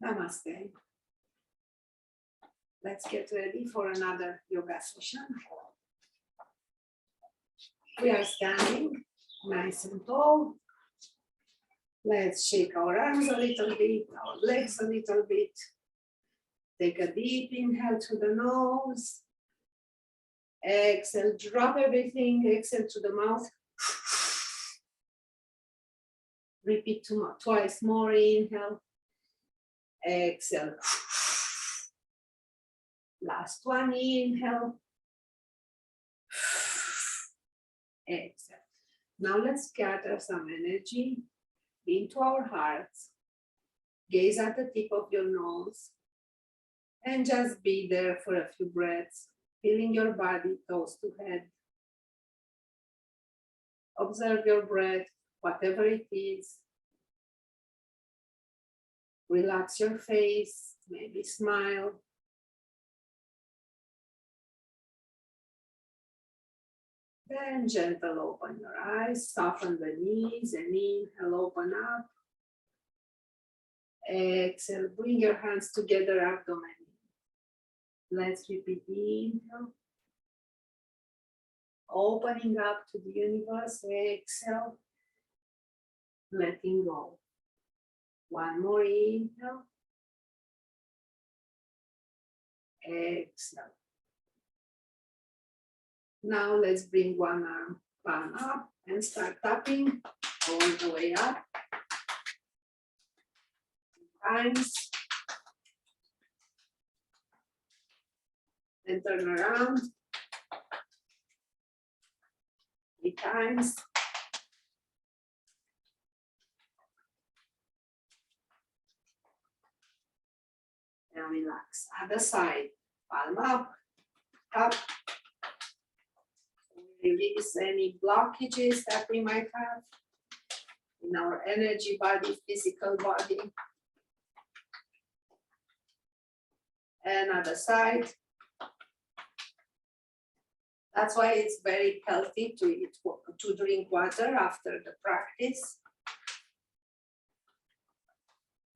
Namaste. Let's get ready for another yoga session. We are standing nice and tall. Let's shake our arms a little bit, our legs a little bit. Take a deep inhale through the nose. Exhale, drop everything, exhale to the mouth. Repeat twice more, inhale. Exhale. Last one, inhale. Exhale. Now let's gather some energy into our hearts. Gaze at the tip of your nose and just be there for a few breaths, feeling your body toes to head. Observe your breath, whatever it is. Relax your face, maybe smile. Then gentle open your eyes, soften the knees and inhale, open up. Exhale, bring your hands together, abdomen. Let's repeat the inhale. Opening up to the universe, exhale, letting go. One more inhale. Exhale. Now let's bring one arm, palm up and start tapping all the way up. Times. Then turn around. 3 times. And relax. Other side. Palm up, up. Release any blockages that we might have in our energy body, physical body. And other side. That's why it's very healthy to drink water after the practice.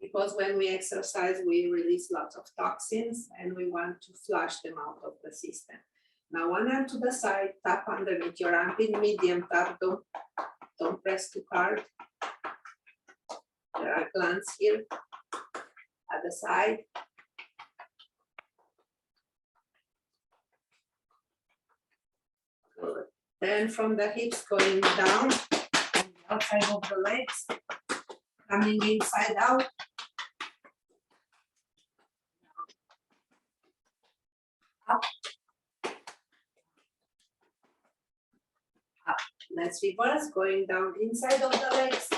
Because when we exercise, we release lots of toxins and we want to flush them out of the system. Now one arm to the side, tap underneath your armpit, medium tap, don't press too hard. There are glands here at the side. Good. Then from the hips going down, outside of the legs, coming inside out. Up. Up. Let's reverse, going down inside of the legs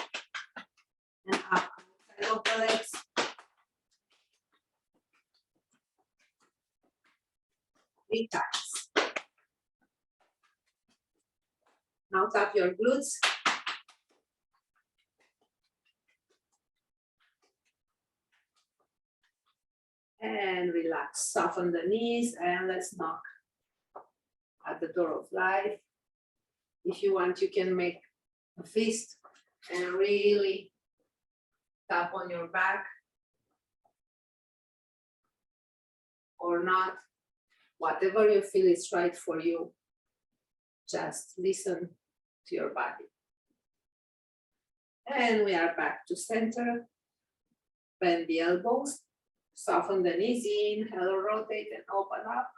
and up outside of the legs. Three times. Now tap your glutes. And relax, soften the knees and let's knock at the door of life. If you want, you can make a fist and really tap on your back or not, whatever you feel is right for you. Just listen to your body. And we are back to center. Bend the elbows, soften the knees, inhale, rotate and open up.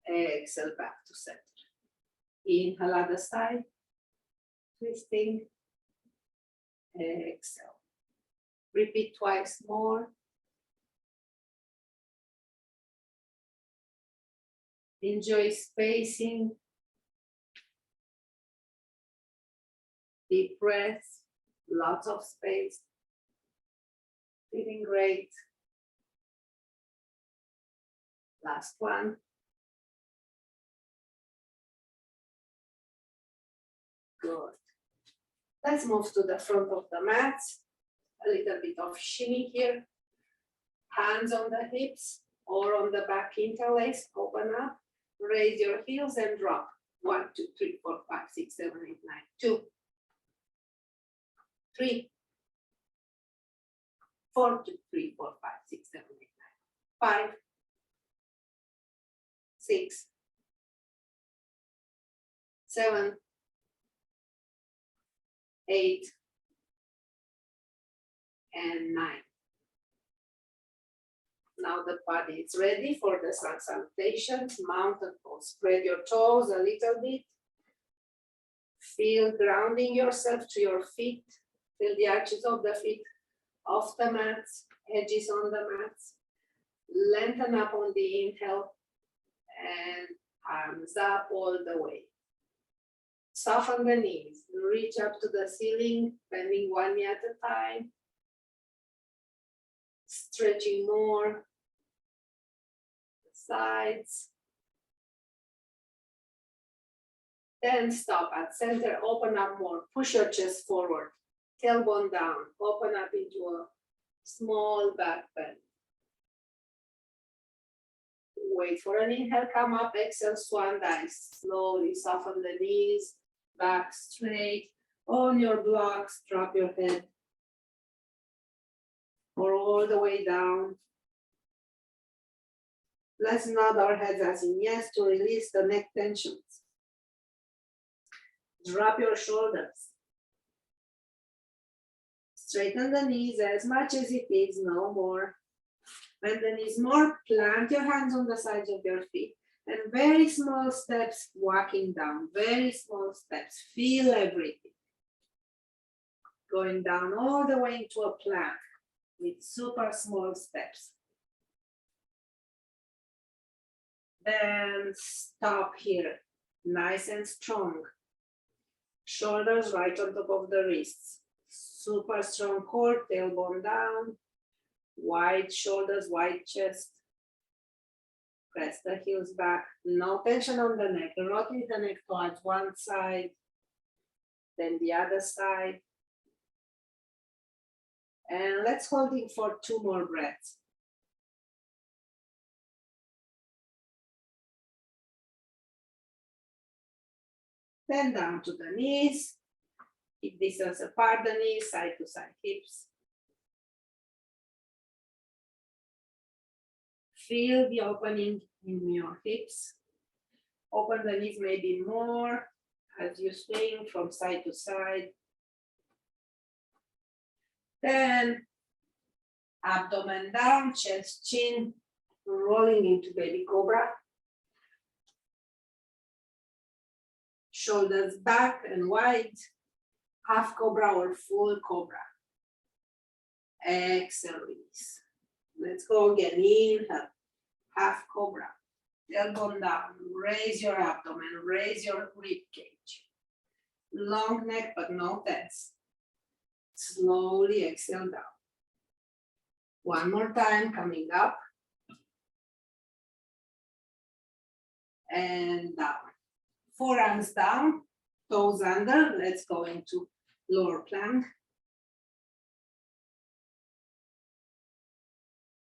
Exhale, back to center. Inhale, other side, twisting. Exhale. Repeat twice more. Enjoy spacing. Deep breaths, lots of space. Feeling great. Last one. Good. Let's move to the front of the mat. A little bit of shimmy here. Hands on the hips or on the back interlace. Open up. Raise your heels and drop. 1, 2, 3, 4, 5, 6, 7, 8, 9. 2, 3, 4, 2, 3, 4, 5, 6, 7, 8, 9. 5, 6, 7, 8, and 9. Now the body is ready for the sun salutations, mountain pose. Spread your toes a little bit. Feel grounding yourself to your feet. Feel the arches of the feet off the mats, edges on the mats. Lengthen up on the inhale and arms up all the way. Soften the knees, reach up to the ceiling, bending one knee at a time. Stretching more. The sides. Then stop at center, open up more, push your chest forward, tailbone down, open up into a small back bend. Wait for an inhale, come up, exhale, swan dive. Slowly soften the knees, back straight. On your blocks, drop your head. Or all the way down. Let's nod our heads as in yes to release the neck tensions. Drop your shoulders. Straighten the knees as much as it is, no more. Bend the knees more, plant your hands on the sides of your feet. And very small steps walking down, very small steps. Feel everything. Going down all the way into a plank with super small steps. Then stop here, nice and strong. Shoulders right on top of the wrists. Super strong core, tailbone down. Wide shoulders, wide chest. Press the heels back. No tension on the neck. Rotate the neck towards one side, then the other side. And let's hold it for 2 more breaths. Then down to the knees. Keep distance apart the knees, side to side hips. Feel the opening in your hips. Open the knees maybe more as you swing from side to side. Then abdomen down, chest, chin, rolling into baby cobra. Shoulders back and wide, half cobra or full cobra. Exhale, release. Let's go again, inhale, half cobra. Tailbone down, raise your abdomen, raise your rib cage. Long neck, but no tense. Slowly exhale down. One more time, coming up. And down. Forearms down, toes under. Let's go into lower plank.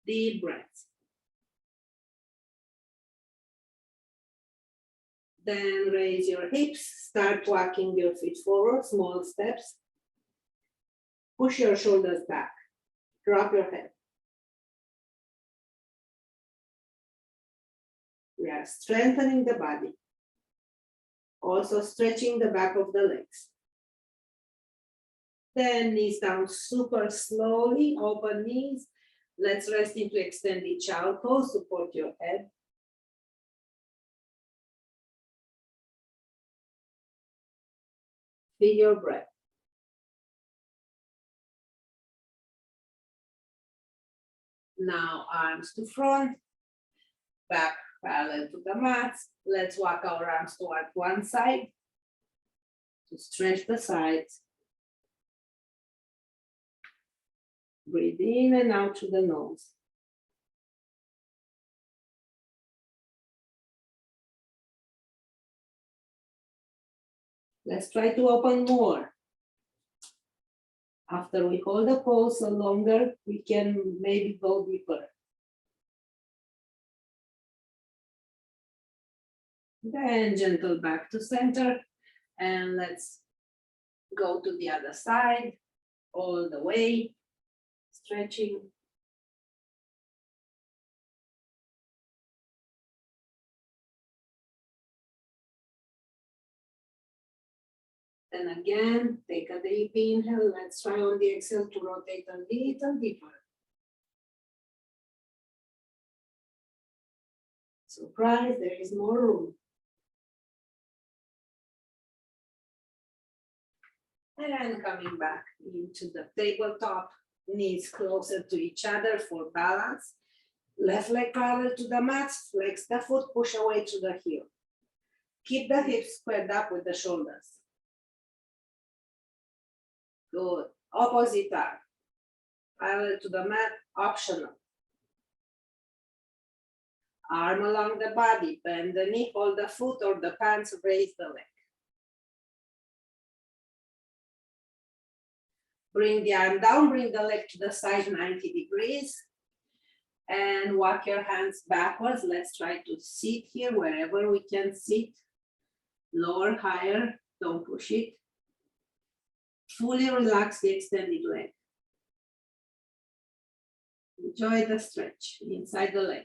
Deep breath. Then raise your hips, start walking your feet forward, small steps. Push your shoulders back, drop your head. We are strengthening the body. Also stretching the back of the legs. Then knees down super slowly, open knees. Let's rest into extended child pose, support your head. Feel your breath. Now arms to front, back parallel to the mat. Let's walk our arms toward one side to stretch the sides. Breathe in and out through the nose. Let's try to open more. After we hold the pose a longer, we can maybe go deeper. Then gentle back to center. And let's go to the other side, all the way. stretching. And again, take a deep inhale. Let's try on the exhale to rotate a little deeper. Surprise, there is more room. And then coming back into the tabletop, knees closer to each other for balance. Left leg parallel to the mat, flex the foot, push away to the heel. Keep the hips squared up with the shoulders. Good. Opposite arm. Parallel to the mat, optional. Arm along the body, bend the knee, hold the foot or the pants, raise the leg. Bring the arm down, bring the leg to the side 90 degrees. And walk your hands backwards. Let's try to sit here wherever we can sit. Lower, higher, don't push it. Fully relax the extended leg. Enjoy the stretch inside the leg.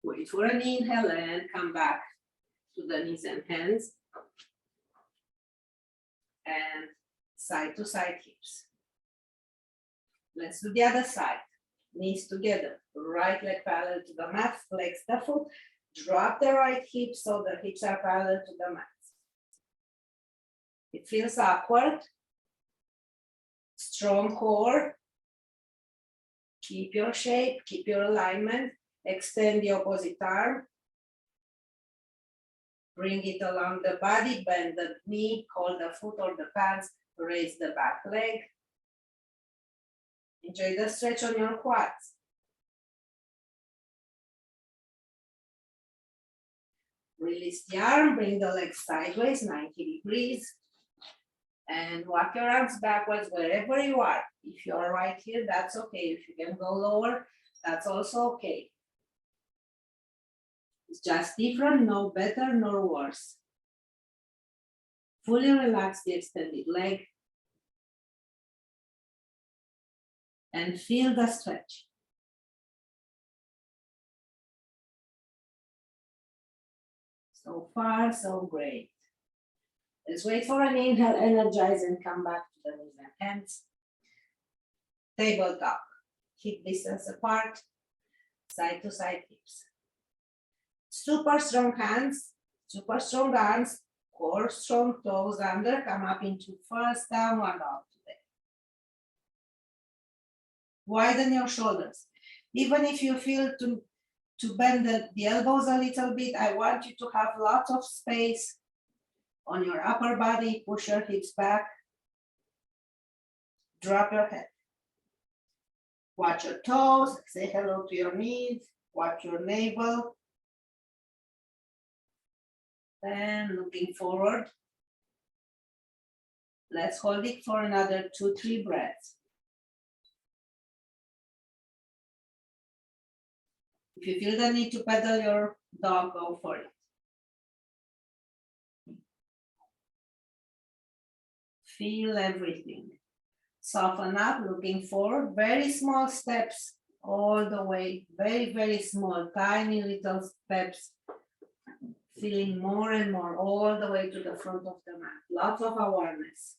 Wait for an inhale and come back to the knees and hands. And side to side hips. Let's do the other side. Knees together, right leg parallel to the mat, flex the foot, drop the right hip so the hips are parallel to the mat. It feels awkward. Strong core. Keep your shape, keep your alignment. Extend the opposite arm. Bring it along the body, bend the knee, hold the foot or the pants, raise the back leg. Enjoy the stretch on your quads. Release the arm, bring the leg sideways, 90 degrees. And walk your arms backwards wherever you are. If you are right here, that's okay. If you can go lower, that's also okay. It's just different, no better nor worse. Fully relax the extended leg. And feel the stretch. So far, so great. Let's wait for an inhale, energize and come back to the knees and hands. Tabletop, hip distance apart, side to side hips. Super strong hands, super strong arms, core strong, toes under, come up into first downward dog today. Widen your shoulders. Even if you feel to bend the elbows a little bit, I want you to have lots of space on your upper body. Push your hips back. Drop your head. Watch your toes. Say hello to your knees. Watch your navel. And looking forward. Let's hold it for another 2-3 breaths. If you feel the need to pedal your dog, go for it. Feel everything. Soften up, looking forward. Very small steps all the way. Very, very small, tiny little steps. Feeling more and more all the way to the front of the mat. Lots of awareness.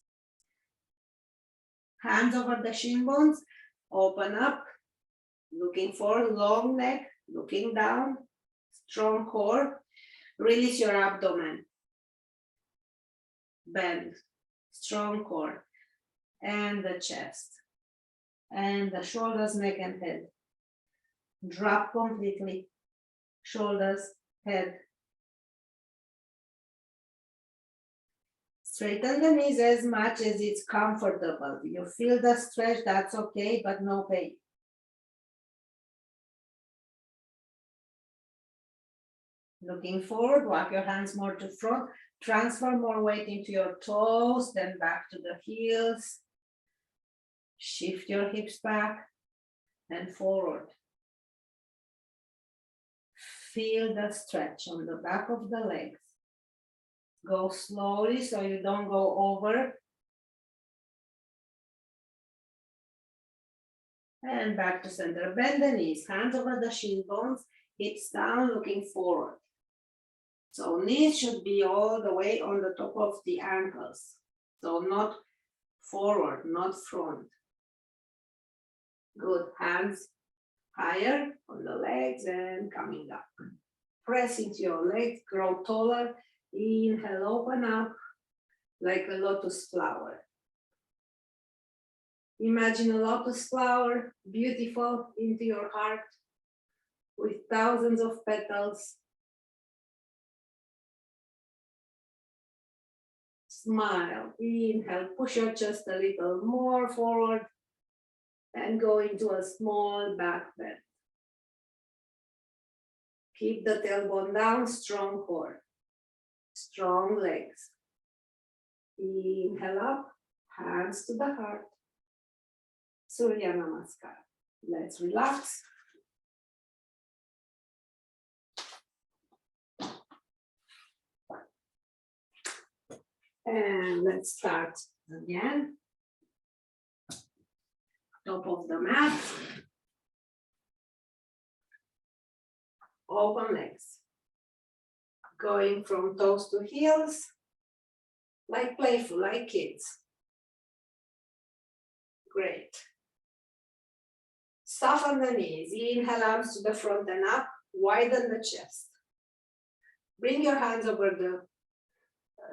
Hands over the shin bones. Open up. Looking forward, long neck. Looking down. Strong core. Release your abdomen. Bend. Strong core. And the chest. And the shoulders, neck, and head. Drop completely. Shoulders, head. Straighten the knees as much as it's comfortable. You feel the stretch, that's okay, but no pain. Looking forward, walk your hands more to front. Transfer more weight into your toes, then back to the heels. Shift your hips back and forward. Feel the stretch on the back of the legs. Go slowly so you don't go over And back to center. Bend the knees, hands over the shin bones, hips down, looking forward. So knees should be all the way on the top of the ankles. So not forward, not front. Good, hands higher on the legs and coming up. Press into your legs, grow taller. Inhale, open up like a lotus flower. Imagine a lotus flower, beautiful, into your heart, with thousands of petals. Smile, inhale, push your chest a little more forward and go into a small back bend. Keep the tailbone down, strong core, strong legs. Inhale up, hands to the heart. Surya Namaskar. Let's relax. And let's start again. Top of the mat. Open legs. Going from toes to heels, like playful, like kids. Great. Soften the knees. Inhale, arms to the front and up. Widen the chest. Bring your hands over the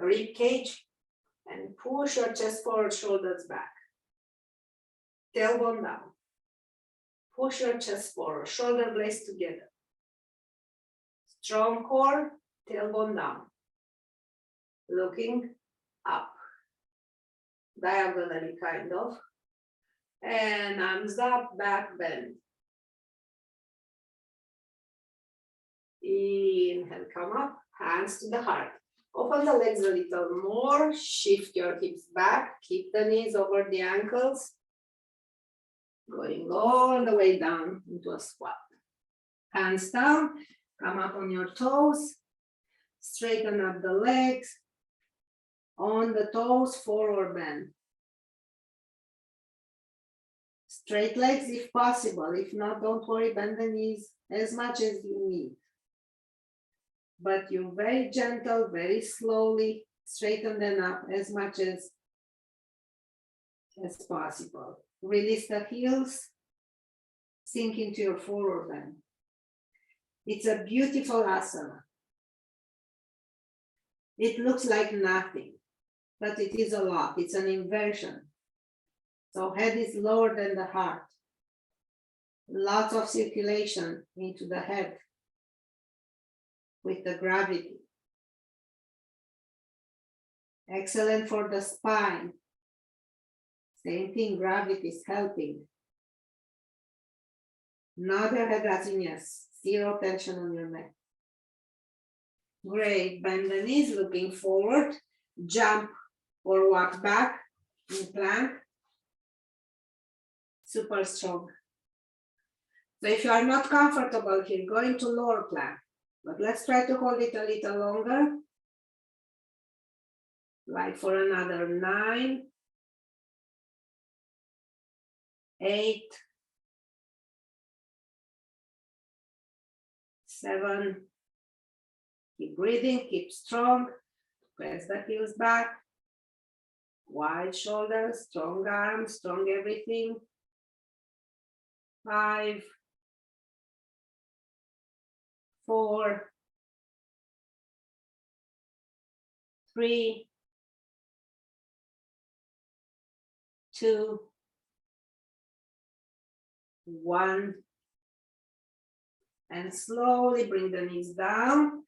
rib cage and push your chest forward, shoulders back. Tailbone down. Push your chest forward, shoulder blades together. Strong core, tailbone down. Looking up. Diagonally, kind of. And arms up, back bend. Inhale, come up, hands to the heart. Open the legs a little more, shift your hips back, keep the knees over the ankles. Going all the way down into a squat. Hands down, come up on your toes, straighten up the legs. On the toes, forward bend. Straight legs if possible. If not, don't worry, bend the knees as much as you need. But you very gentle, very slowly, straighten them up as much as possible. Release the heels, sink into your forward bend. It's a beautiful asana. It looks like nothing, but it is a lot. It's an inversion. So head is lower than the heart. Lots of circulation into the head with the gravity. Excellent for the spine. Same thing, gravity is helping. Another Hadasiniyas, zero tension on your neck. Great, bend the knees, looking forward, jump or walk back in plank. Super strong. So if you are not comfortable here, go into lower plank. But let's try to hold it a little longer. Like for another 9, 8, 7. Keep breathing, keep strong. Press the heels back. Wide shoulders, strong arms, strong everything. 5, 4, 3, 2, 1. And slowly bring the knees down.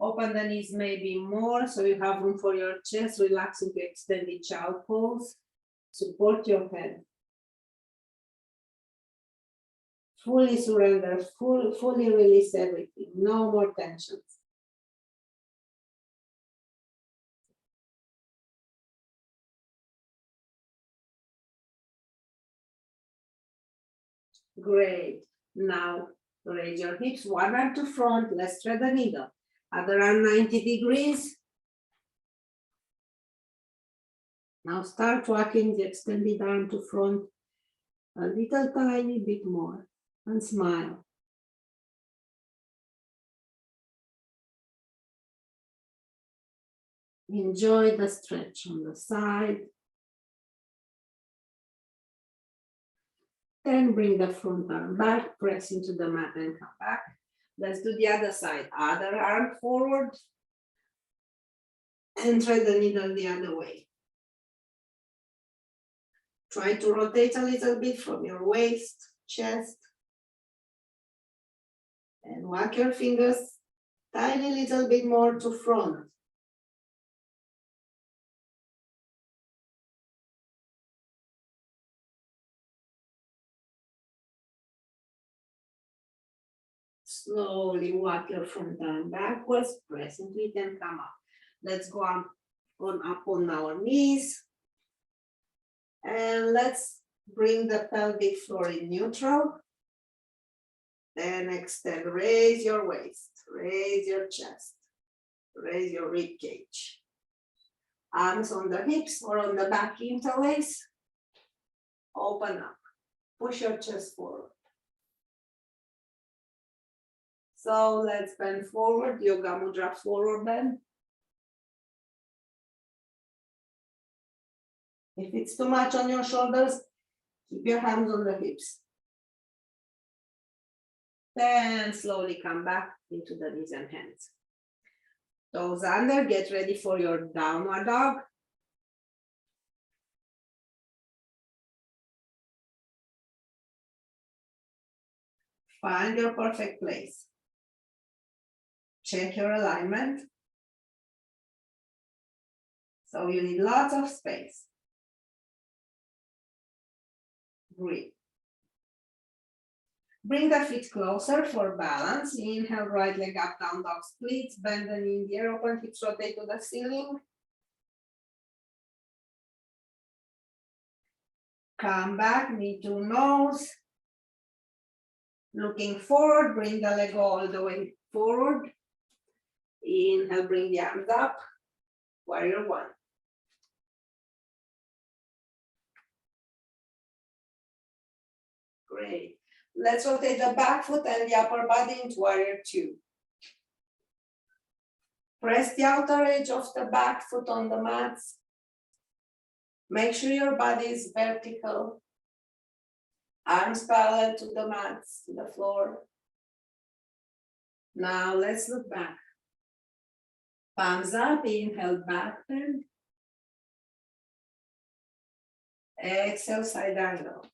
Open the knees maybe more so you have room for your chest. Relax into extended child pose. Support your head. Fully surrender, fully release everything. No more tensions. Great. Now raise your hips, one arm to front. Let's thread the needle. Other arm 90 degrees. Now start walking the extended arm to front. A little tiny bit more and smile. Enjoy the stretch on the side. Then bring the front arm back, press into the mat and come back. Let's do the other side. Other arm forward. And thread the needle the other way. Try to rotate a little bit from your waist, chest. And walk your fingers tiny little bit more to front. Slowly walk your front arm backwards, press into it and come up. Let's go up on our knees. And let's bring the pelvic floor in neutral. Then extend, raise your waist, raise your chest, raise your rib cage. Arms on the hips or on the back interlace. Open up, push your chest forward. So let's bend forward, Yoga Mudra forward bend. If it's too much on your shoulders, keep your hands on the hips. Then slowly come back into the knees and hands. Toes under, get ready for your downward dog. Find your perfect place. Check your alignment. So you need lots of space. Breathe. Bring the feet closer for balance. Inhale, right leg up, down dog splits. Bend the knee in the air, open hips, rotate to the ceiling. Come back, knee to nose. Looking forward, bring the leg all the way forward. Inhale, bring the arms up. Warrior one. Great. Let's rotate the back foot and the upper body into warrior two. Press the outer edge of the back foot on the mats. Make sure your body is vertical. Arms parallel to the mats, to the floor. Now let's look back. Palms up, inhale, back bend. Exhale, side angle.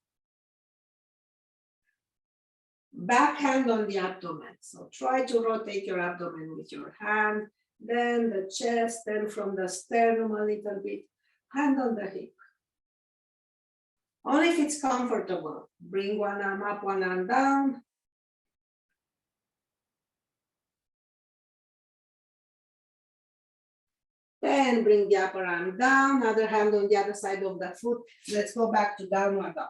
Back hand on the abdomen. So try to rotate your abdomen with your hand, then the chest, then from the sternum a little bit, hand on the hip. Only if it's comfortable. Bring one arm up, one arm down. Then bring the upper arm down, other hand on the other side of the foot. Let's go back to downward dog.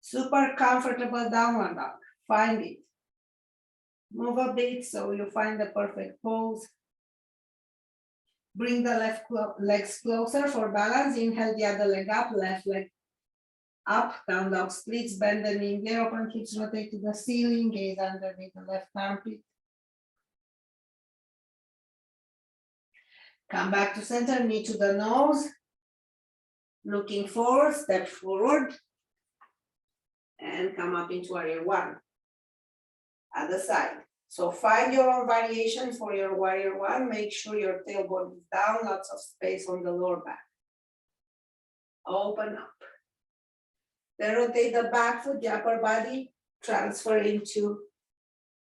Super comfortable downward dog. Find it. Move a bit so you find the perfect pose. Bring the left legs closer for balance. Inhale the other leg up, left leg up, down dog splits, bend the knee in the air, open hips, rotate to the ceiling, gaze underneath the left armpit. Come back to center, knee to the nose. Looking forward, step forward. And come up into warrior one. Other side. So find your own variation for your warrior one. Make sure your tailbone is down, lots of space on the lower back. Open up. Then rotate the back foot, the upper body, transfer into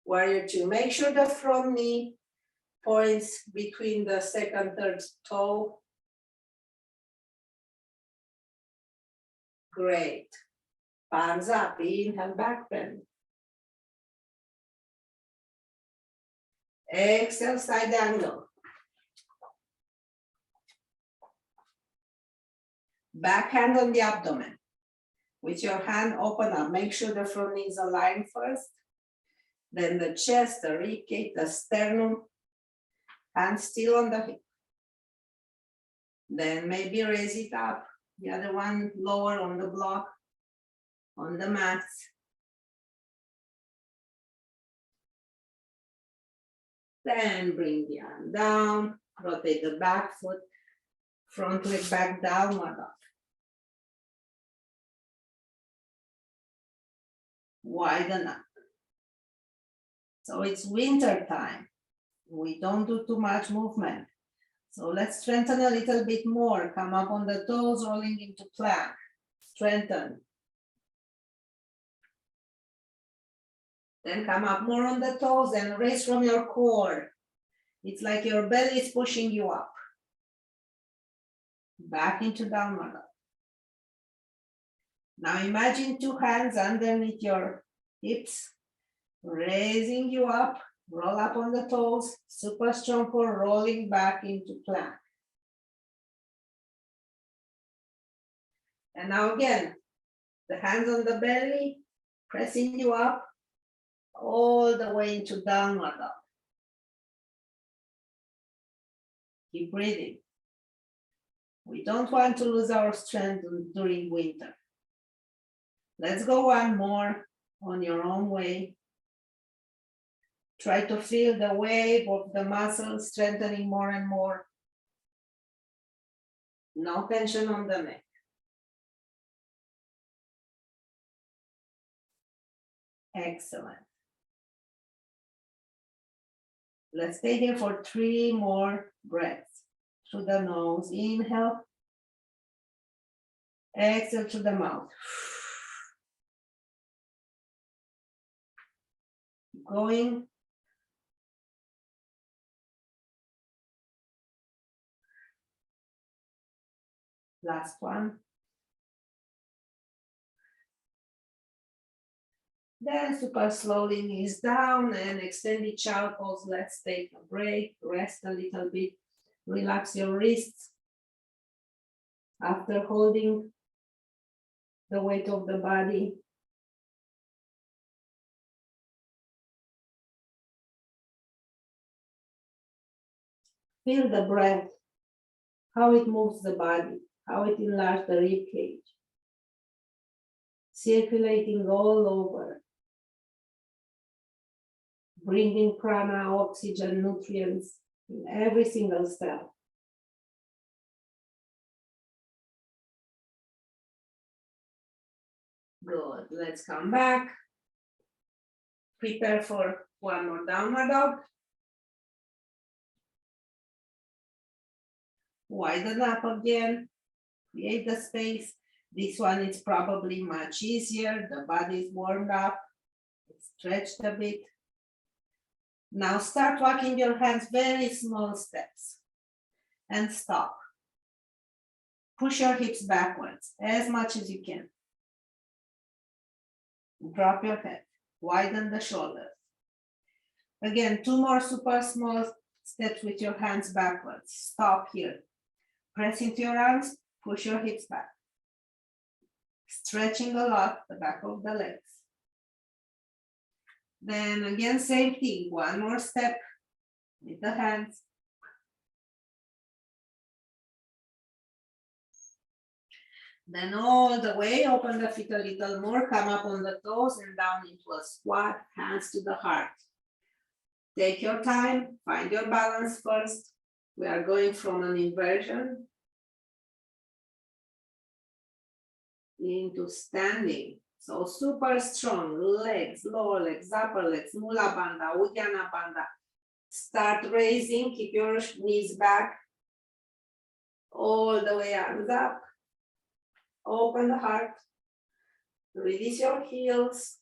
warrior two. Make sure the front knee points between the second, third toe. Great. Palms up, inhale, back bend. Exhale, side angle. Back hand on the abdomen. With your hand, open up. Make sure the front knee is aligned first. Then the chest, the rib cage, the sternum. Hand still on the hip. Then maybe raise it up, the other one lower on the block, on the mats. Then bring the arm down, rotate the back foot, front leg back, downward dog. Widen up. So it's winter time. We don't do too much movement. So let's strengthen a little bit more. Come up on the toes, rolling into plank. Strengthen. Then come up more on the toes and raise from your core. It's like your belly is pushing you up. Back into downward dog. Now imagine two hands underneath your hips, raising you up, roll up on the toes, super strong core, rolling back into plank. And now again, the hands on the belly, pressing you up, all the way into downward dog. Keep breathing. We don't want to lose our strength during winter. Let's go one more on your own way. Try to feel the wave of the muscles strengthening more and more. No tension on the neck. Excellent. Let's stay here for 3 more breaths. Through the nose, inhale. Exhale through the mouth. Keep going. Last one. Then super slowly knees down and extend each elbows. Let's take a break, rest a little bit, relax your wrists. After holding the weight of the body. Feel the breath, how it moves the body, how it enlarges the rib cage. Circulating all over. Bringing prana, oxygen, nutrients in every single cell. Good, let's come back. Prepare for one more downward dog. Widen up again, create the space. This one is probably much easier. The body is warmed up, it's stretched a bit. Now start walking your hands very small steps and stop. Push your hips backwards as much as you can. Drop your head, widen the shoulders. Again, 2 more super small steps with your hands backwards. Stop here. Press into your arms, push your hips back. Stretching a lot the back of the legs. Then again, same thing, 1 more step with the hands. Then all the way, open the feet a little more, come up on the toes and down into a squat, hands to the heart. Take your time, find your balance first. We are going from an inversion into standing. So super strong, legs, lower legs, upper legs, Mula Bandha, Uddiyana Bandha. Start raising, keep your knees back. All the way arms up. Open the heart. Release your heels.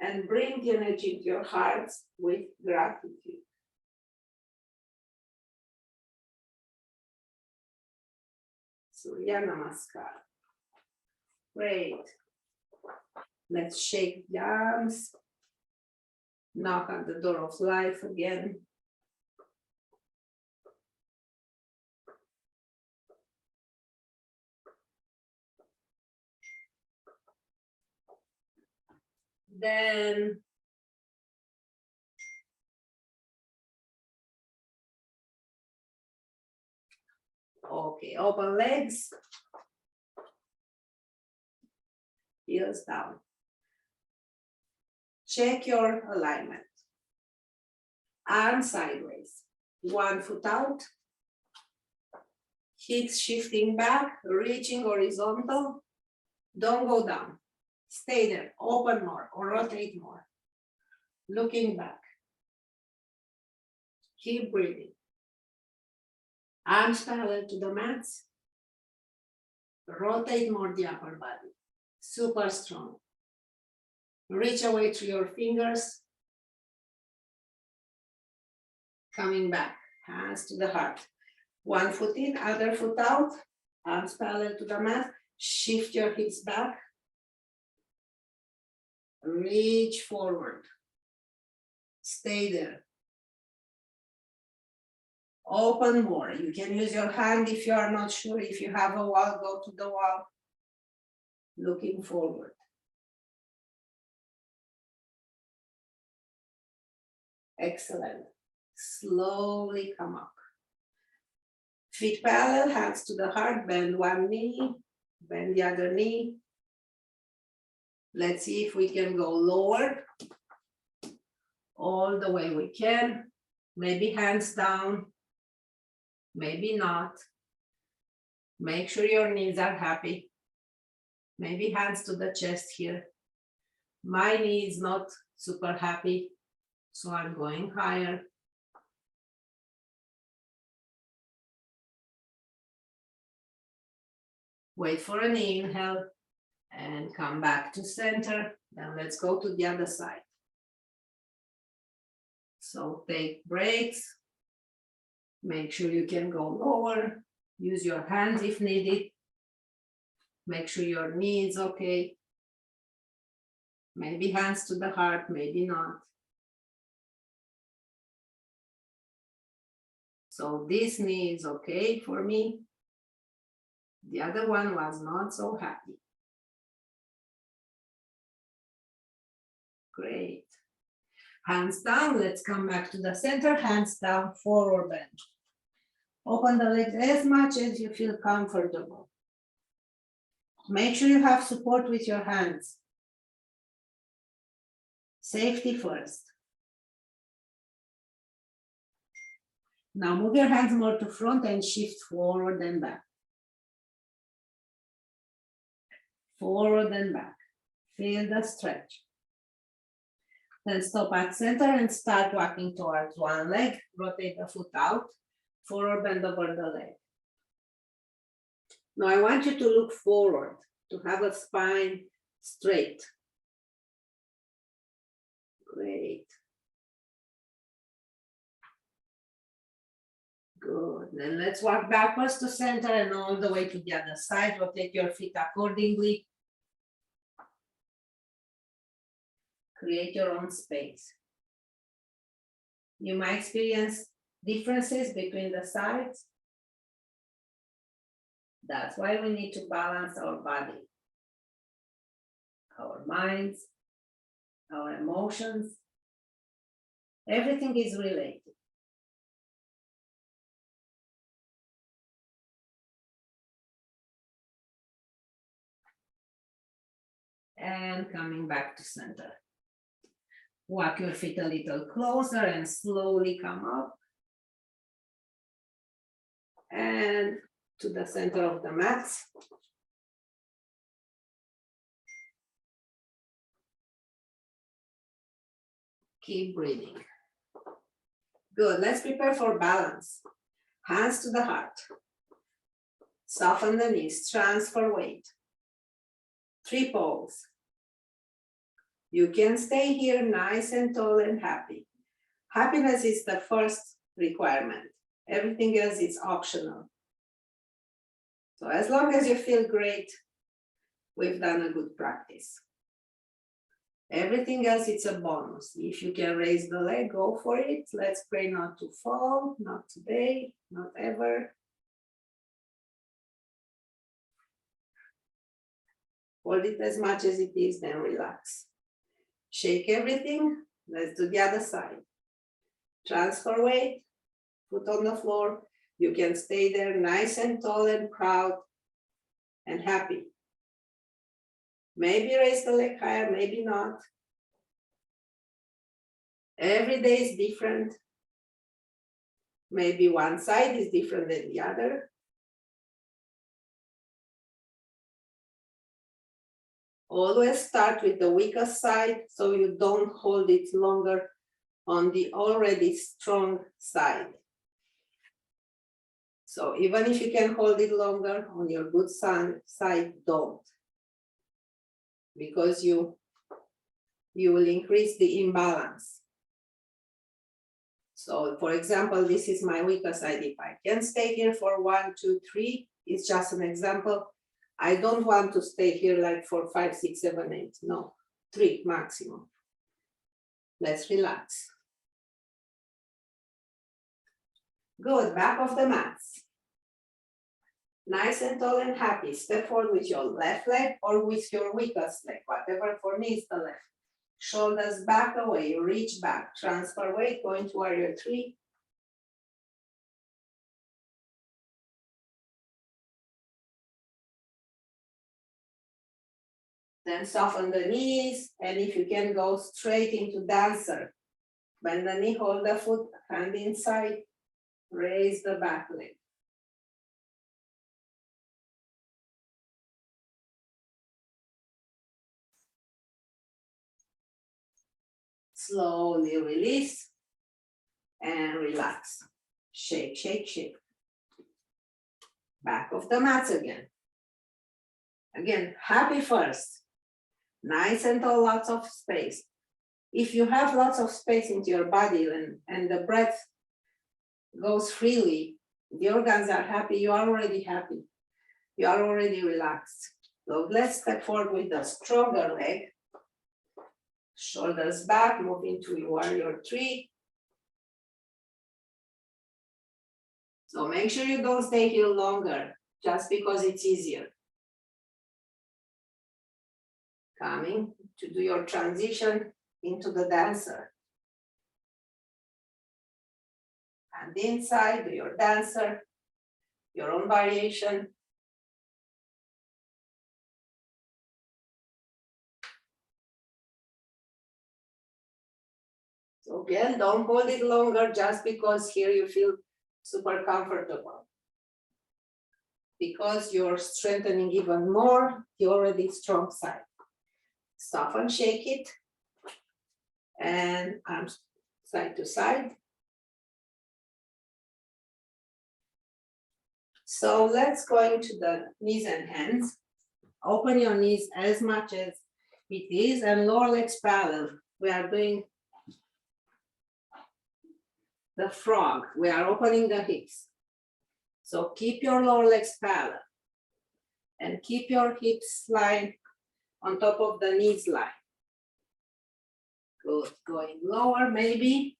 And bring the energy to your heart with gratitude. Surya Namaskar. Great. Let's shake the arms. Knock on the door of life again. Then Okay, open legs. Heels down. Check your alignment. Arms sideways. 1 foot out. Hips shifting back, reaching horizontal. Don't go down. Stay there. Open more or rotate more. Looking back. Keep breathing. Arms parallel to the mats. Rotate more the upper body. Super strong. Reach away through your fingers. Coming back, hands to the heart. 1 foot in, other foot out. Arms parallel to the mat. Shift your hips back. Reach forward. Stay there. Open more. You can use your hand if you are not sure. If you have a wall, go to the wall. Looking forward. Excellent. Slowly come up. Feet parallel, hands to the heart. Bend one knee, bend the other knee. Let's see if we can go lower. All the way we can. Maybe hands down. Maybe not. Make sure your knees are happy. Maybe hands to the chest here. My knee is not super happy, so I'm going higher. Wait for an inhale and come back to center. Then let's go to the other side. So take breaks. Make sure you can go lower. Use your hands if needed. Make sure your knee is okay. Maybe hands to the heart, maybe not. So this knee is okay for me. The other one was not so happy. Great. Hands down, let's come back to the center, hands down, forward bend. Open the legs as much as you feel comfortable. Make sure you have support with your hands. Safety first. Now move your hands more to front and shift forward and back. Forward and back. Feel the stretch. Then stop at center and start walking towards one leg. Rotate the foot out. Forward bend over the leg. Now I want you to look forward, to have a spine straight. Great. Good. Then let's walk backwards to center and all the way to the other side. Rotate your feet accordingly. Create your own space. You might experience differences between the sides. That's why we need to balance our body, our minds, our emotions. Everything is related. And coming back to center. Walk your feet a little closer and slowly come up. And to the center of the mat. Keep breathing. Good, let's prepare for balance. Hands to the heart. Soften the knees, transfer weight. 3 poles. You can stay here nice and tall and happy. Happiness is the first requirement. Everything else is optional. So as long as you feel great, we've done a good practice. Everything else, it's a bonus. If you can raise the leg, go for it. Let's pray not to fall, not today, not ever. Hold it as much as it is, then relax. Shake everything. Let's do the other side. Transfer weight, foot on the floor. You can stay there nice and tall and proud and happy. Maybe raise the leg higher, maybe not. Every day is different. Maybe one side is different than the other. Always start with the weakest side so you don't hold it longer on the already strong side. So even if you can hold it longer on your good side, don't. Because you will increase the imbalance. So for example, this is my weaker side. If I can stay here for 1, 2, 3, it's just an example. I don't want to stay here like for 5, 6, 7, 8. No, 3 maximum. Let's relax. Good, back of the mats. Nice and tall and happy. Step forward with your left leg or with your weakest leg, whatever for me is the left. Shoulders back away, reach back, transfer weight, go into warrior 3. Then soften the knees, and if you can go straight into dancer. Bend the knee, hold the foot, hand inside, raise the back leg. Slowly release and relax. Shake, shake, shake. Back of the mats again. Again, happy first. Nice and tall, lots of space. If you have lots of space into your body and the breath goes freely, the organs are happy, you are already happy. You are already relaxed. So let's step forward with the stronger leg. Shoulders back, move into warrior 3. So make sure you don't stay here longer, just because it's easier. Coming to do your transition into the dancer. And inside, do your dancer, your own variation. So again, don't hold it longer just because here you feel super comfortable. Because you're strengthening even more the already strong side. Soften, shake it, and arms side to side. So let's go into the knees and hands. Open your knees as much as it is and lower legs parallel. We are doing the frog. We are opening the hips. So keep your lower legs parallel and keep your hips line on top of the knees line. Good, going lower maybe.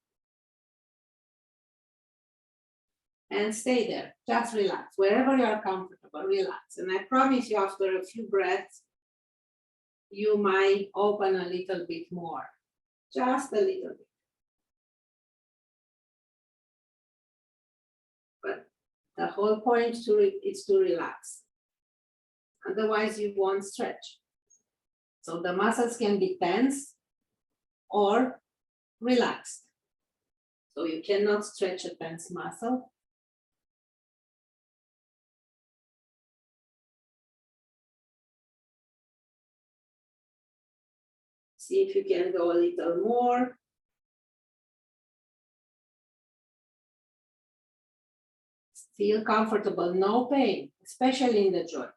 And stay there, just relax. Wherever you are comfortable, relax. And I promise you after a few breaths, you might open a little bit more, just a little bit. But the whole point is to relax. Otherwise you won't stretch. So the muscles can be tense or relaxed. So you cannot stretch a tense muscle. See if you can go a little more. Feel comfortable, no pain, especially in the joints.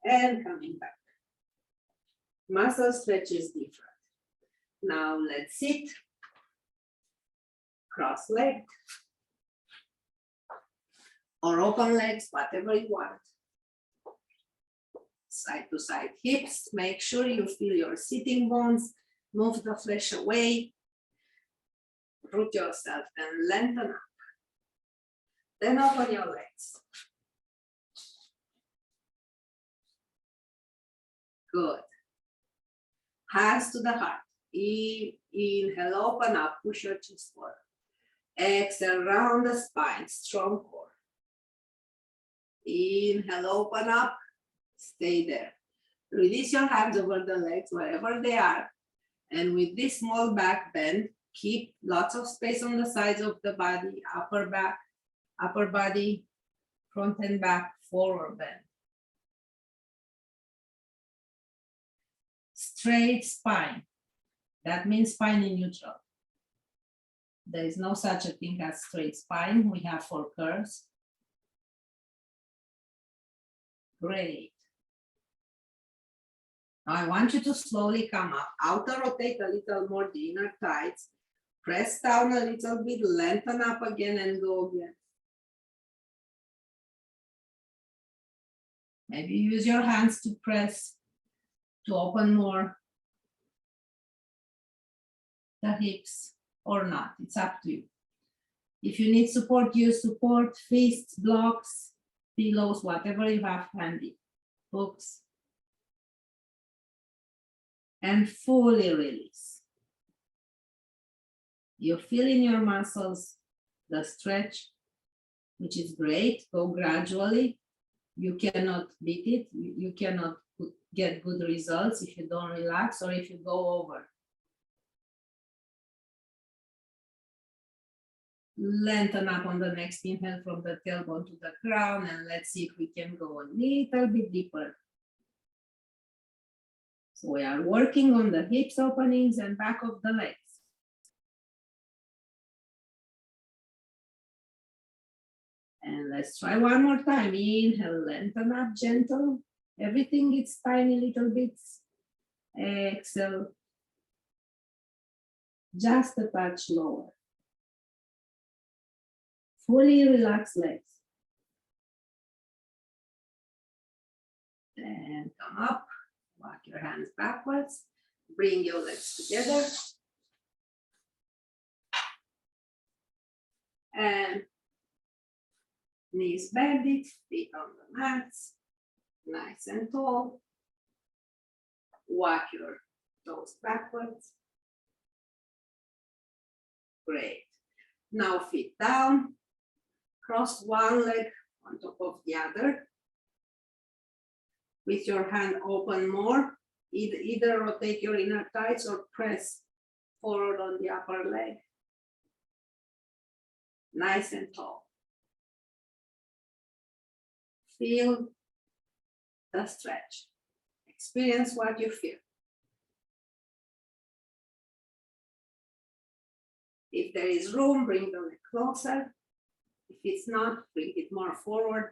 And coming back. Muscle stretch is different. Now let's sit. Cross-legged. Or open legs, whatever you want. Side to side hips. Make sure you feel your sitting bones. Move the flesh away. Root yourself and lengthen up. Then open your legs. Good. Hands to the heart. Inhale, open up, push your chest forward. Exhale, round the spine, strong core. Inhale, open up, stay there. Release your hands over the legs, wherever they are. And with this small back bend, keep lots of space on the sides of the body, upper back, upper body, front and back, forward bend. Straight spine. That means spine in neutral. There is no such a thing as straight spine. We have 4 curves. Great. Now I want you to slowly come up, outer rotate a little more the inner thighs, press down a little bit, lengthen up again and go again. Maybe use your hands to press, to open more the hips or not, it's up to you. If you need support, use support, fists, blocks, pillows, whatever you have handy, books. And fully release. You feel in your muscles the stretch, which is great. Go gradually. You cannot beat it. You cannot get good results if you don't relax or if you go over. Lengthen up on the next inhale from the tailbone to the crown, and let's see if we can go a little bit deeper. So we are working on the hips openings and back of the legs. And let's try one more time. Inhale, lengthen up, gentle. Everything is tiny little bits. Exhale. Just a touch lower. Fully relaxed legs. And come up. Walk your hands backwards. Bring your legs together. And knees bended, feet on the mats. Nice and tall. Walk your toes backwards. Great. Now feet down. Cross one leg on top of the other. With your hand open more, either rotate your inner thighs or press forward on the upper leg. Nice and tall. Feel the stretch. Experience what you feel. If there is room, bring the leg closer. If it's not, bring it more forward.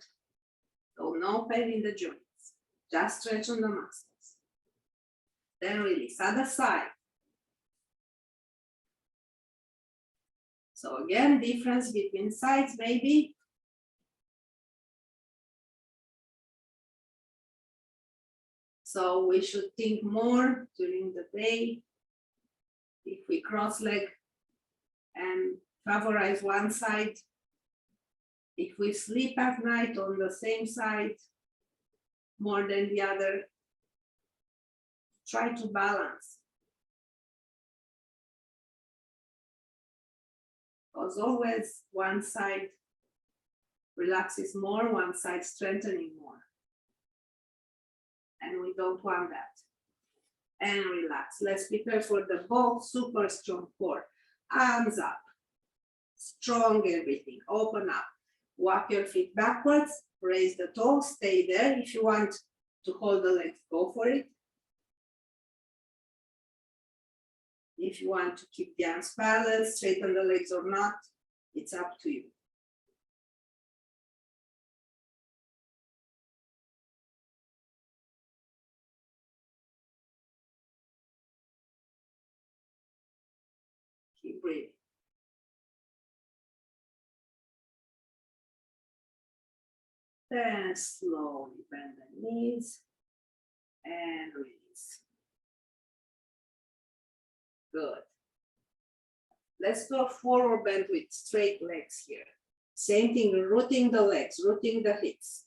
So no pain in the joints. Just stretch on the muscles. Then release. Other side. So again, difference between sides, maybe. So we should think more during the day. If we cross leg and favorize one side. If we sleep at night on the same side more than the other, try to balance. Because always one side relaxes more, one side strengthening more. And we don't want that. And relax. Let's prepare for the both super strong core. Arms up. Strong everything. Open up. Walk your feet backwards. Raise the toes. Stay there. If you want to hold the legs, go for it. If you want to keep the arms balanced, straighten the legs or not, it's up to you. Keep breathing. Then slowly bend the knees and release. Good. Let's do a forward bend with straight legs here. Same thing, rooting the legs, rooting the hips.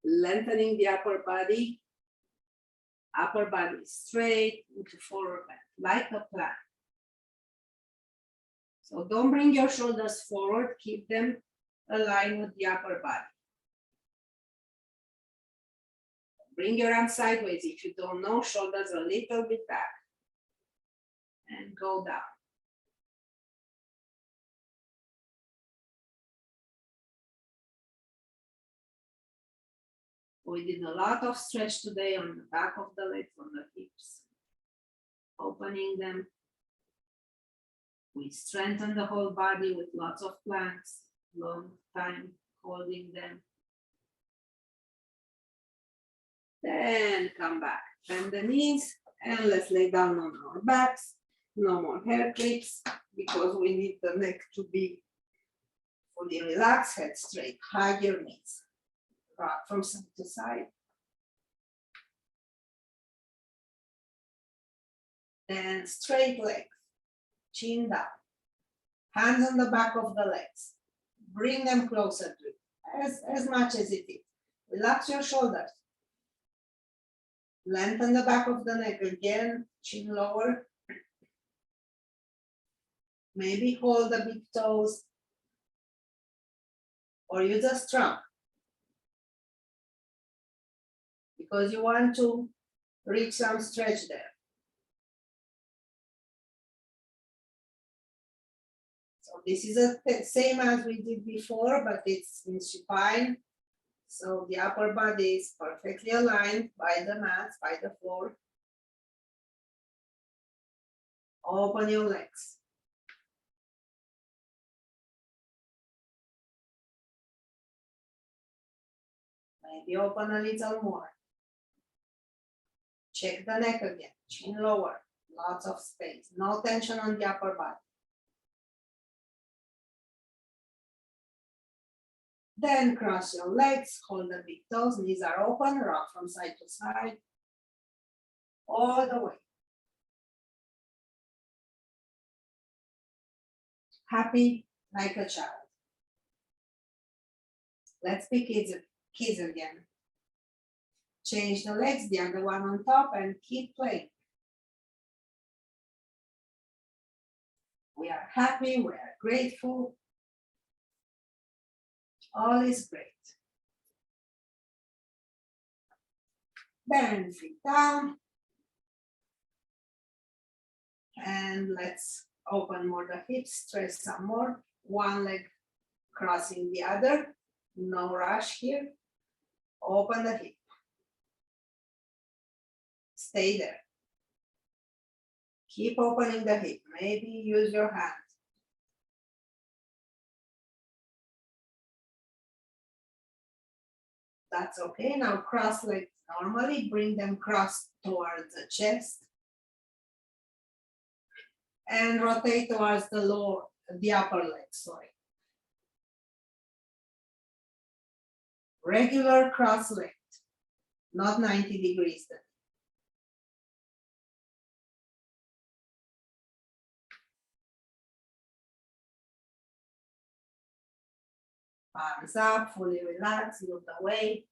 Lengthening the upper body straight into forward bend, like a plank. So don't bring your shoulders forward, keep them aligned with the upper body. Bring your arm sideways. If you don't know, shoulders a little bit back. And go down. We did a lot of stretch today on the back of the legs, on the hips. Opening them. We strengthen the whole body with lots of planks, long time holding them. Then come back, bend the knees, and let's lay down on our backs. No more hair clips, because we need the neck to be fully relaxed, head straight, hug your knees, rock from side to side. Then straight legs, chin down, hands on the back of the legs. Bring them closer to you, as much as it is. Relax your shoulders. Lengthen the back of the neck again, chin lower. Maybe hold the big toes, or use a strap, because you want to reach some stretch there. So this is the same as we did before, but it's in supine. So the upper body is perfectly aligned by the mat, by the floor. Open your legs. Maybe open a little more. Check the neck again, chin lower, lots of space, no tension on the upper body. Then cross your legs, hold the big toes, knees are open, rock from side to side, all the way. Happy like a child. Let's be kids again. Change the legs, the other one on top, and keep playing. We are happy, we are grateful. All is great. Bend feet down. And let's open more the hips, stretch some more. One leg crossing the other. No rush here. Open the hip. Stay there. Keep opening the hip. Maybe use your hand. That's okay. Now cross legs normally. Bring them cross towards the chest. And rotate towards the upper leg, sorry. Regular cross leg, not 90 degrees. Palms up, fully relaxed, look away.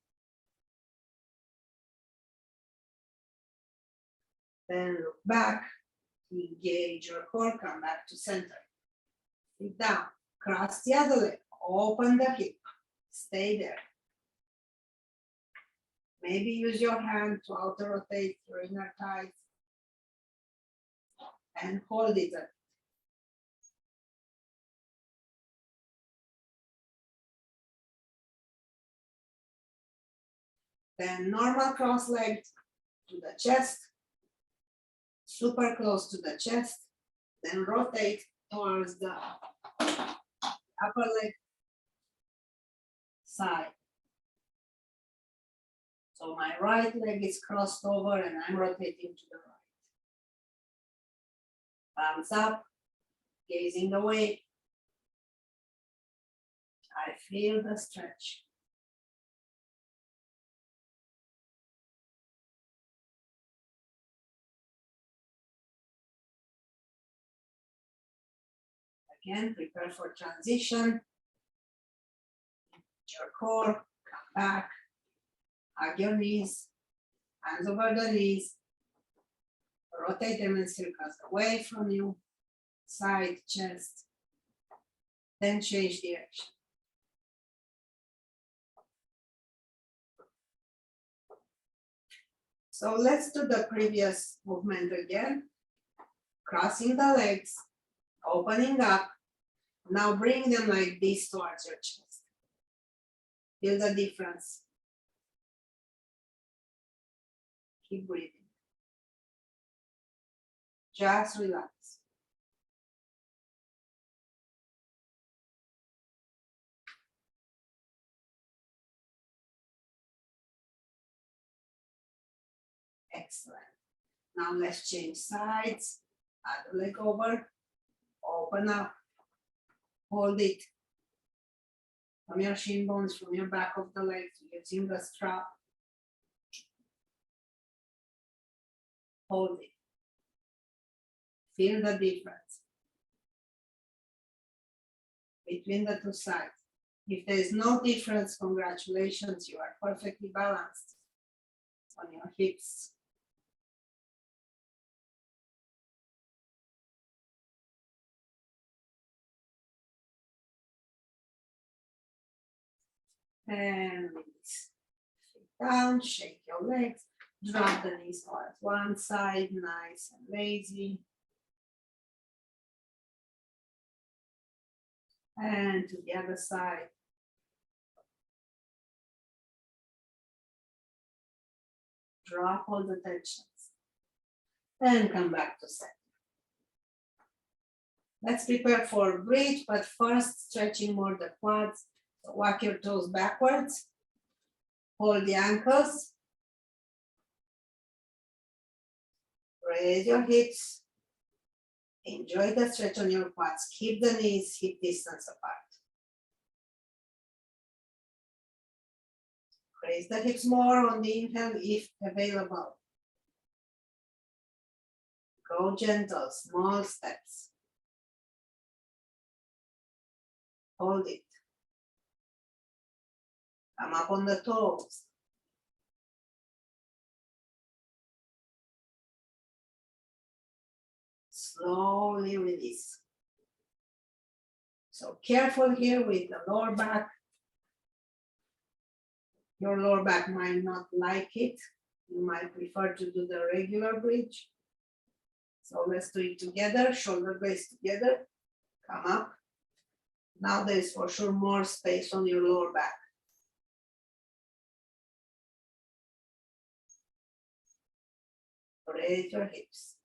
Then look back, engage your core, come back to center. Sit down, cross the other leg, open the hip, stay there. Maybe use your hand to outer rotate your inner thighs and hold it. Then normal cross leg to the chest, super close to the chest, then rotate towards the upper leg side. So my right leg is crossed over and I'm rotating to the right. Thumbs up, gazing away. I feel the stretch. Again, prepare for transition. Your core, come back. Hug your knees, hands over the knees. Rotate them in circles away from you. Side, chest. Then change direction. So let's do the previous movement again. Crossing the legs, opening up. Now bring them like this towards your chest. Feel the difference. Keep breathing. Just relax. Excellent. Now let's change sides. Other leg over. Open up. Hold it. From your shin bones, from your back of the legs, using the strap. Hold it. Feel the difference between the two sides. If there is no difference, congratulations, you are perfectly balanced on your hips. And release. Sit down, shake your legs, drop the knees towards one side, nice and lazy. And to the other side. Drop all the tensions. And come back to center. Let's prepare for bridge, but first stretching more the quads. So walk your toes backwards. Hold the ankles. Raise your hips. Enjoy the stretch on your quads. Keep the knees hip distance apart. Raise the hips more on the inhale if available. Go gentle, small steps. Hold it. Come up on the toes. Slowly release. So careful here with the lower back. Your lower back might not like it. You might prefer to do the regular bridge. So let's do it together, shoulder blades together. Come up. Now there is for sure more space on your lower back. Raise your hips.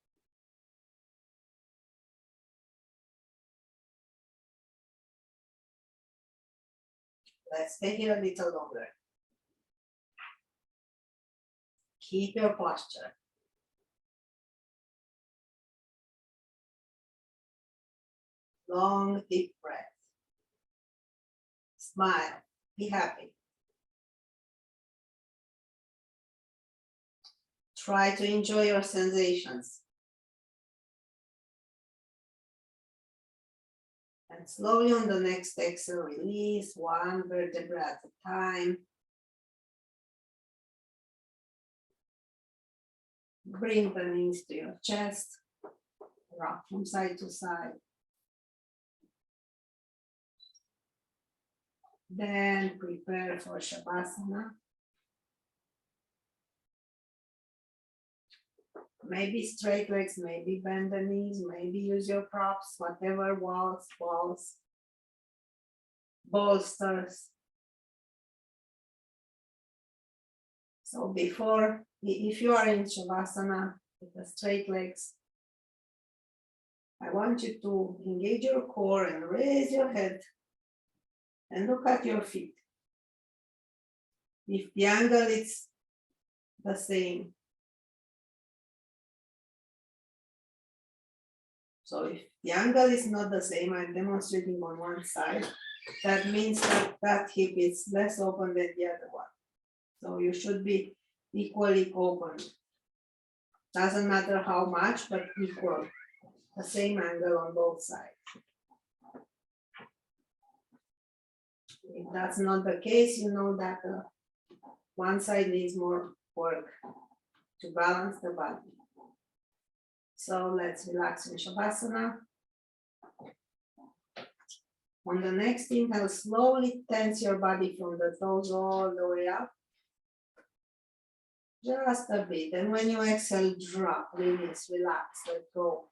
Let's stay here a little longer. Keep your posture. Long, deep breath. Smile, be happy. Try to enjoy your sensations. And slowly on the next exhale, release one vertebra at a time. Bring the knees to your chest. Rock from side to side. Then prepare for Shavasana. Maybe straight legs, maybe bend the knees, maybe use your props, whatever, walls, bolsters. So before, if you are in Shavasana with the straight legs, I want you to engage your core and raise your head and look at your feet. If the angle is the same. So if the angle is not the same, I'm demonstrating on one side. That means that that hip is less open than the other one. So you should be equally open. Doesn't matter how much, but equal. The same angle on both sides. If that's not the case, you know that one side needs more work to balance the body. So let's relax in Shavasana. On the next inhale, slowly tense your body from the toes all the way up. Just a bit. And when you exhale, drop, release, relax, let go.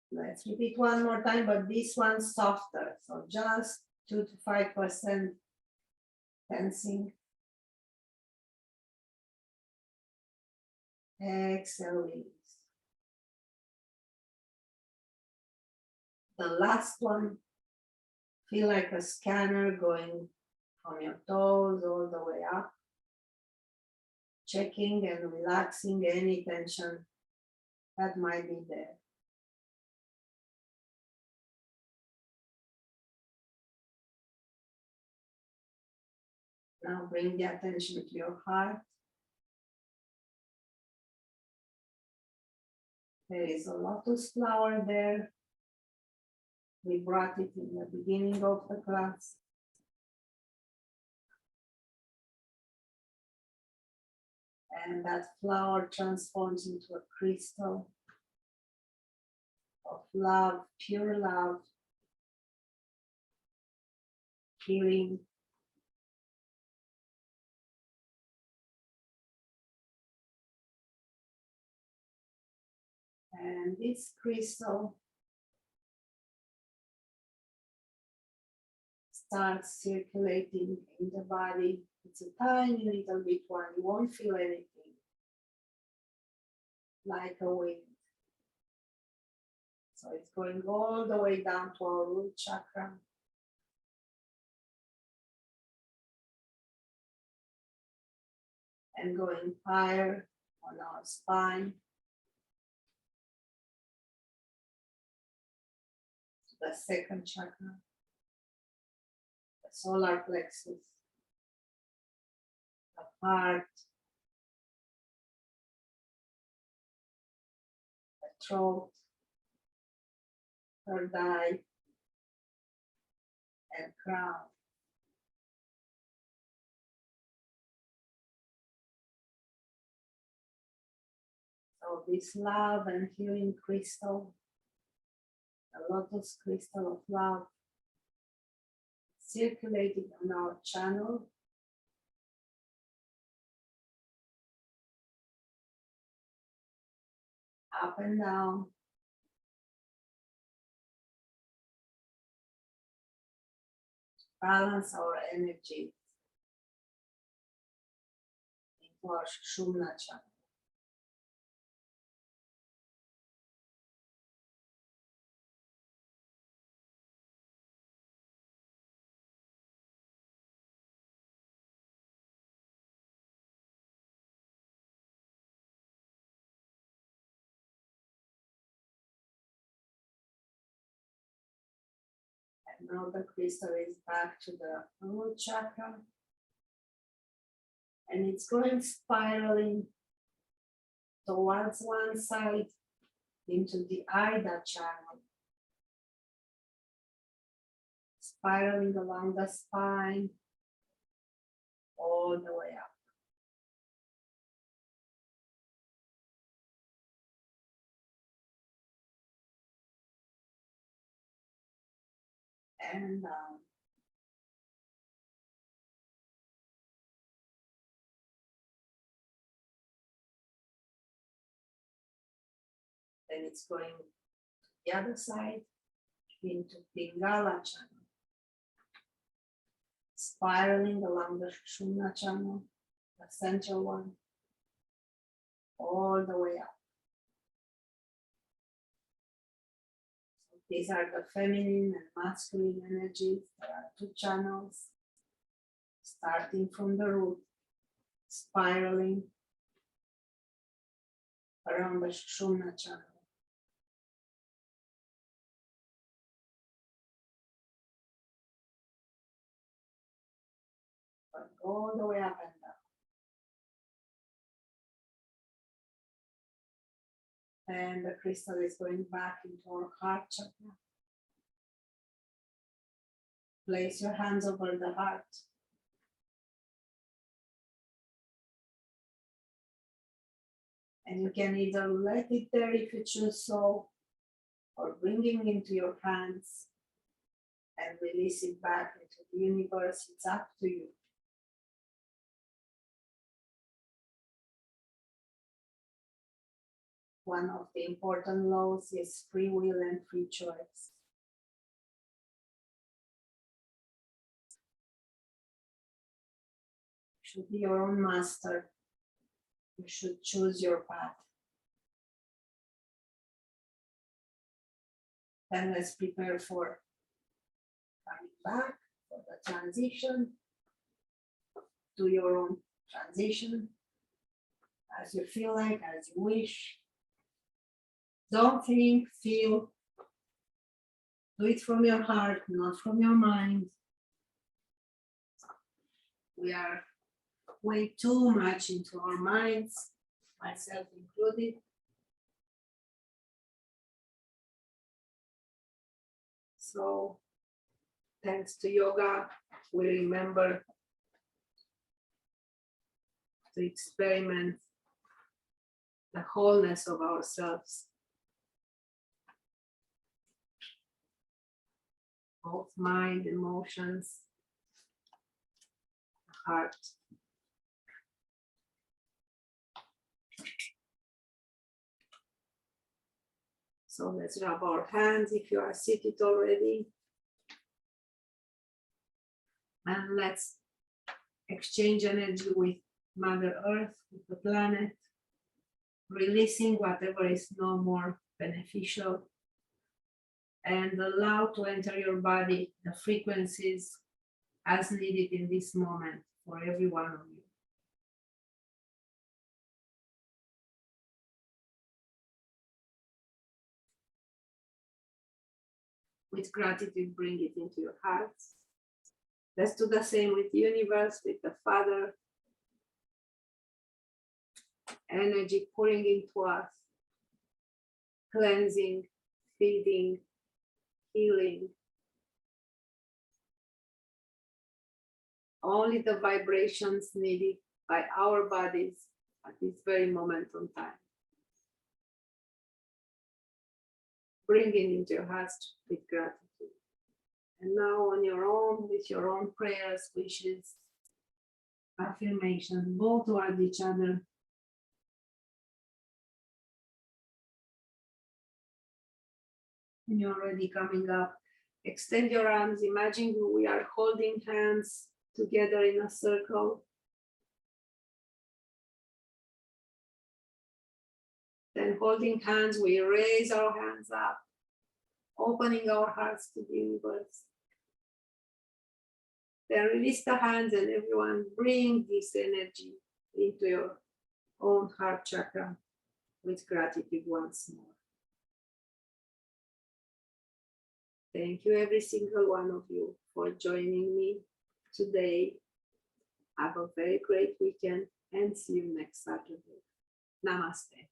Let's repeat one more time, but this one's softer. So just 2 to 5% tensing. Exhale, release. The last one, feel like a scanner going from your toes all the way up, checking and relaxing any tension that might be there. Now bring the attention to your heart. There is a lotus flower there. We brought it in the beginning of the class. And that flower transforms into a crystal of love, pure love, healing. And this crystal starts circulating in the body. It's a tiny little bit one, you won't feel anything, like a wind. So it's going all the way down to our root chakra. And going higher on our spine. To the second chakra. The solar plexus. The heart. The throat. Third eye. And crown. So this love and healing crystal, the lotus crystal of love, circulating on our channel. Up and down. Balance our energy into our Sushumna channel. And now the crystal is back to the root chakra. And it's going spiraling towards one side into the Ida channel. Spiraling along the spine, all the way up. And down. Then it's going to the other side into Pingala channel. Spiraling along the Sushumna channel, the central one, all the way up. So these are the feminine and masculine energies. There are two channels, starting from the root, spiraling around the Sushumna channel. All the way up and down. And the crystal is going back into our heart chakra. Place your hands over the heart. And you can either let it there if you choose so, or bring it into your hands and release it back into the universe. It's up to you. one of the important laws is free will and free choice. You should be your own master. You should choose your path. Then let's prepare for coming back for the transition. Do your own transition as you feel like, as you wish. Don't think, feel. Do it from your heart, not from your mind. We are way too much into our minds, myself included. So, thanks to yoga, we remember to experiment the wholeness of ourselves, both mind, emotions, heart. So let's rub our hands if you are seated already. And let's exchange energy with Mother Earth, with the planet, releasing whatever is no more beneficial, and allow to enter your body the frequencies as needed in this moment for every one of you. With gratitude, bring it into your hearts. Let's do the same with the universe, with the Father. Energy pouring into us, cleansing, feeding, healing. Only the vibrations needed by our bodies at this very moment in time. Bring it into your hearts with gratitude. And now on your own, with your own prayers, wishes, affirmations, both toward each other. And you're already coming up. Extend your arms. Imagine we are holding hands together in a circle. Then holding hands, we raise our hands up, opening our hearts to the universe. Then release the hands and everyone bring this energy into your own heart chakra with gratitude once more. Thank you, every single one of you, for joining me today. Have a very great weekend and see you next Saturday. Namaste.